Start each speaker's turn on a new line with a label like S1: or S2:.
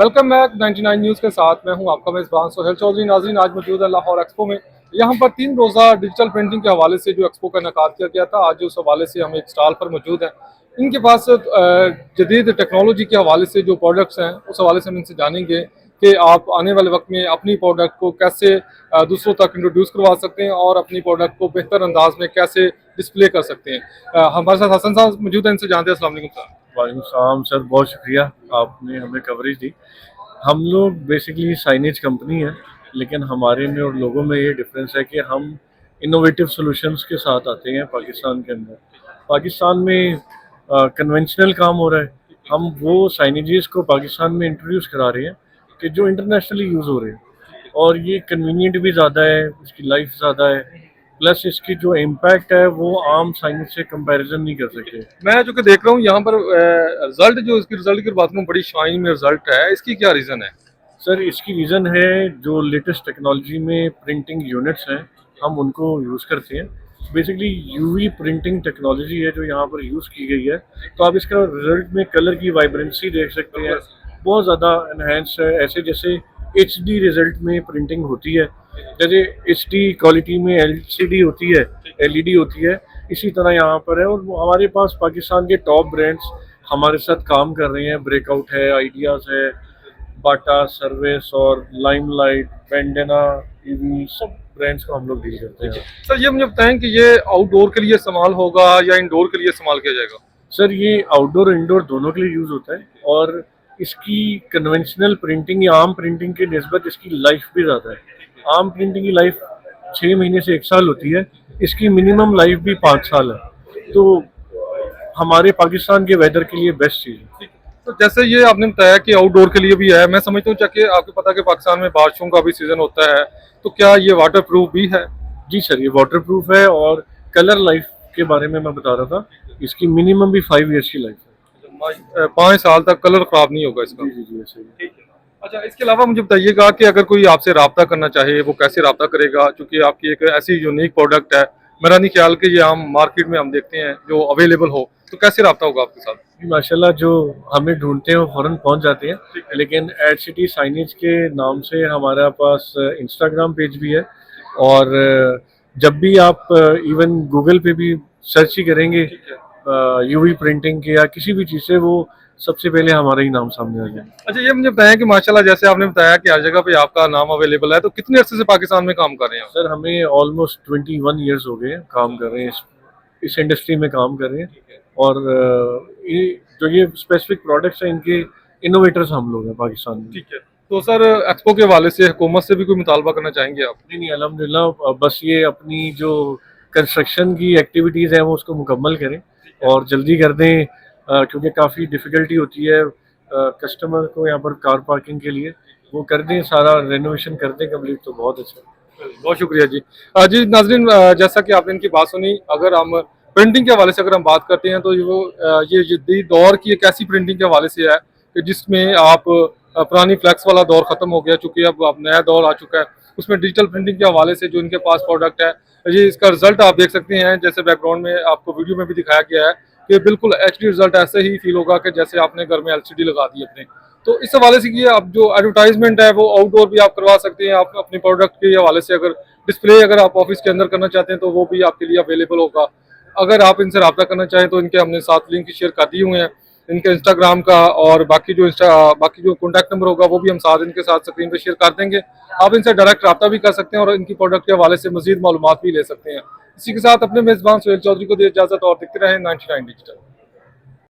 S1: Welcome back 99 news के साथ मैं हूं आपका मेज़बान सोहेल चौधरी। नाज़रीन, आज मौजूद है लाहौर एक्सपो में। यहाँ पर 3 रोज़ा डिजिटल प्रिंटिंग के हवाले से जो एक्सपो का इनेकाद किया गया था, आज उस हवाले से हम एक स्टॉल पर मौजूद हैं। इनके पास जदीद टेक्नोलॉजी के हवाले से जो प्रोडक्ट्स हैं, उस हवाले से हम इनसे जानेंगे कि आप आने वाले वक्त में अपनी प्रोडक्ट को कैसे दूसरों तक इंट्रोड्यूस करवा सकते हैं और अपनी प्रोडक्ट को बेहतर अंदाज में कैसे डिस्प्ले कर सकते हैं। हमारे साथ हसन साहब मौजूद हैं, इनसे जानते हैं। अस्सलाम वालेकुम सर।
S2: वालेकुम सलाम सर, बहुत शुक्रिया आपने हमें कवरेज दी। हम लोग बेसिकली साइनेज कंपनी है, लेकिन हमारे में और लोगों में ये डिफरेंस है कि हम इनोवेटिव सॉल्यूशंस के साथ आते हैं पाकिस्तान के अंदर। पाकिस्तान में कन्वेंशनल काम हो रहा है, हम वो साइनेजेस को पाकिस्तान में इंट्रोड्यूस करा रहे हैं कि जो इंटरनेशनली यूज़ हो रहे हैं, और ये कन्वीनियंट भी ज़्यादा है, इसकी लाइफ ज़्यादा है, प्लस इसकी जो इम्पैक्ट है वो आम साइनेज से कंपैरिजन नहीं कर सकते।
S1: मैं जो कि देख रहा हूँ यहाँ पर रिजल्ट, जो इसकी रिजल्ट की बात करूँ, बड़ी शाइन में रिजल्ट है। इसकी क्या रीज़न है?
S2: सर, इसकी रीज़न है जो लेटेस्ट टेक्नोलॉजी में प्रिंटिंग यूनिट्स हैं, हम उनको यूज़ करते हैं। बेसिकली यूवी प्रिंटिंग टेक्नोलॉजी है जो यहाँ पर यूज़ की गई है। तो आप इसका रिजल्ट में कलर की वाइब्रेंसी देख सकते हैं, बहुत ज़्यादा इन्हेंस है। ऐसे जैसे एचडी रिजल्ट में प्रिंटिंग होती है, जैसे एचडी क्वालिटी में एलसीडी होती है, एलईडी होती है, इसी तरह यहाँ पर है। और हमारे पास पाकिस्तान के टॉप ब्रांड्स हमारे साथ काम कर रहे हैं। ब्रेकआउट है, आइडियाज़ है, बाटा, सर्विस और लाइमलाइट, पेंडेना, ईवी, सब ब्रांड्स को हम लोग डील करते हैं।
S1: सर, ये मुझे बताएं कि ये आउटडोर के लिए इस्तेमाल होगा या इंडोर के लिए इस्तेमाल किया जाएगा?
S2: सर, ये आउटडोर इंडोर दोनों के लिए यूज़ होता है, और इसकी कन्वेंशनल प्रिंटिंग या आम प्रिंटिंग के निस्बत इसकी लाइफ भी ज़्यादा है। आम प्रिंटिंग की लाइफ 6 महीने से 1 साल होती है, इसकी मिनिमम लाइफ भी 5 साल है। तो हमारे पाकिस्तान के वेदर के लिए बेस्ट चीज़ है।
S1: तो जैसे ये आपने बताया कि आउटडोर के लिए भी है, मैं समझता हूँ कि आपको पता है कि पाकिस्तान में बारिशों का भी सीजन होता है, तो क्या ये वाटर प्रूफ भी है?
S2: जी सर, ये वाटर प्रूफ है, और कलर लाइफ के बारे में मैं बता रहा था, इसकी मिनिमम भी 5 ईयर्स की लाइफ है।
S1: 5 साल तक कलर खराब नहीं होगा इसका?
S2: जी जी जी, ऐसे ही।
S1: ठीक है। अच्छा, इसके अलावा मुझे बताइएगा कि अगर कोई आपसे रब्ता करना चाहे, वो कैसे रब्ता करेगा? क्योंकि आपकी एक ऐसी यूनिक प्रोडक्ट है, मेरा नहीं ख्याल कि ये हम मार्केट में हम देखते हैं जो अवेलेबल हो, तो कैसे रब्ता होगा आपके साथ?
S2: जी, माशाल्लाह, जो हमें ढूंढते हैं वो फ़ौरन पहुंच जाते हैं। लेकिन एड सिटी साइनेज के नाम से हमारे पास इंस्टाग्राम पेज भी है, और जब भी आप इवन गूगल पे भी सर्च ही करेंगे यूवी प्रिंटिंग के या किसी भी चीज़ से, वो सबसे पहले हमारा ही नाम सामने आ जाएगा।
S1: अच्छा, ये मुझे बताया कि माशाल्लाह, जैसे आपने बताया कि हर जगह पे आपका नाम अवेलेबल है, तो कितने अरसे से पाकिस्तान में काम कर रहे हैं आप?
S2: सर, हमें ऑलमोस्ट 21 ईयर्स हो गए हैं काम कर रहे हैं, इस इंडस्ट्री में काम कर रहे हैं। और ये स्पेसिफिक प्रोडक्ट्स हैं, इनके इनोवेटर्स हम लोग हैं पाकिस्तान में।
S1: ठीक है। तो सर, एक्सपो के हवाले से हुकूमत से भी कोई मुतालबा करना चाहेंगे आप?
S2: नहीं नहीं, अल्हम्दुलिल्लाह, बस ये अपनी जो कंस्ट्रक्शन की एक्टिविटीज़ हैं वो उसको मुकम्मल करें और जल्दी कर दें, क्योंकि काफ़ी डिफ़िकल्टी होती है कस्टमर को यहाँ पर कार पार्किंग के लिए। वो कर दें, सारा रेनोवेशन कर दें कंप्लीट, तो बहुत अच्छा।
S1: बहुत शुक्रिया जी। जी नाज़रीन, जैसा कि आपने इनकी बात सुनी, अगर हम प्रिंटिंग के हवाले से अगर हम बात करते हैं, तो ये जदीद दौर की एक ऐसी प्रिंटिंग के हवाले से है कि जिसमें आप पुरानी फ्लैक्स वाला दौर ख़त्म हो गया, चूँकि अब नया दौर आ चुका है। उसमें डिजिटल प्रिंटिंग के हवाले से जो इनके पास प्रोडक्ट है, ये इसका रिजल्ट आप देख सकते हैं। जैसे बैकग्राउंड में आपको वीडियो में भी दिखाया गया है कि बिल्कुल एचडी रिजल्ट ऐसे ही फील होगा कि जैसे आपने घर में एलसीडी लगा दी अपने। तो इस हवाले से कि अब जो एडवर्टाइजमेंट है वो आउटडोर भी आप करवा सकते हैं। आप अपने प्रोडक्ट के हवाले से अगर डिस्प्ले अगर आप ऑफिस के अंदर करना चाहते हैं, तो वो भी आपके लिए अवेलेबल होगा। अगर आप इनसे रब्ता करना चाहें, तो इनके हमने साथ लिंक शेयर कर दिए हुए हैं, इनके इंस्टाग्राम का, और बाकी जो कॉन्टैक्ट नंबर होगा वो भी हम साथ इनके साथ स्क्रीन पे शेयर कर देंगे। आप इनसे डायरेक्ट रब्ता भी कर सकते हैं और इनकी प्रोडक्ट के हवाले से मजीद मालूमात भी ले सकते हैं। इसी के साथ अपने मेज़बान सोहेल चौधरी को दे इजाज़त, और देखते रहें 99 डिजिटल।